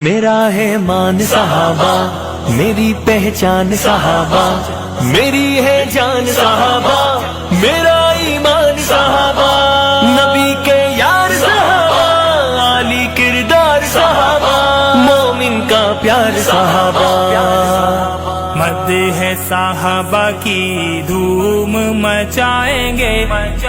میرا ہے مان صحابہ، میری پہچان صحابہ، میری ہے جان صحابہ، میرا ایمان صحابہ، نبی کے یار صحابہ، عالی کردار صحابہ، مومن کا پیار صحابہ۔ مد ہے صحابہ کی دھوم مچائیں گے، مد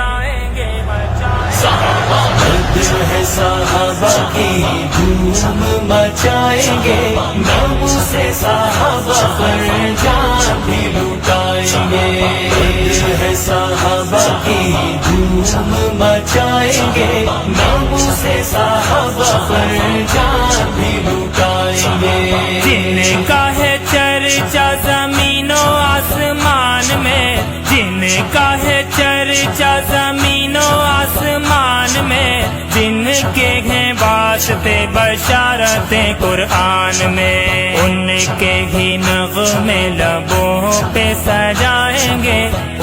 ہے صحابہ کی دھوم مچائیں گے، نام سے صحابہ پر جان بھی لٹائیں گے۔ مد ہے صحابہ کی دھوم مچائیں گے، نام سے صحابہ پر جان بھی لٹائیں گے۔ جن کا ہے چرچا زمین و آسمان میں، جن کا ہے چرچا زمین و آسمان میں، جن کے ہیں واسطے بشارتیں قرآن میں، ان کے ہی نغمے لبوں پہ سجائیں گے،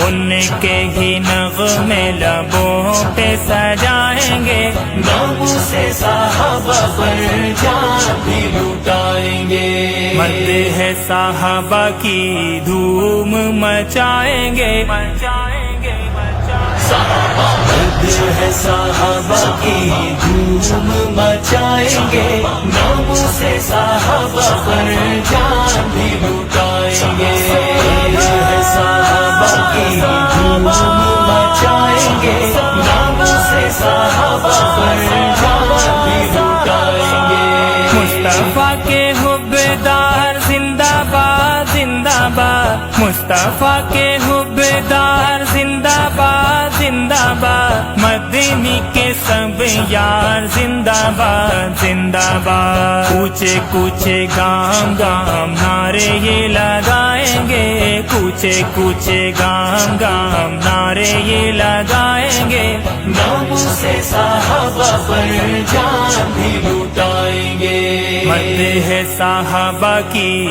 ان کے ہی نغمے لبوں پہ سجائیں گے، نام سے صحابہ پر جان بھی لٹائیں گے۔ مد ہے صحابہ کی دھوم مچائیں گے، مچائیں گے، مد ہے صحابہ کی دھوم مچائیں گے، نام سے صحابہ پر جان بھی لٹائیں گے۔ ہے صحابہ کی دھوم مچائیں گے، نام سے صحابہ پر جان بھی لٹائیں گے۔ مصطفیٰ کے حبدار زندہ باد زندہ باد، مصطفیٰ کے حبدار زندہ باد زندہ باد، مدنی کے سب یار زندہ باد زندہ باد۔ کوچے کوچے گام گام نعرے یہ لگائیں گے، کوچے کوچے گام گام نعرے یہ لگائیں گے، نام سے صحابہ پر جان بھی لٹائیں گے۔ مد ہے صحابہ کی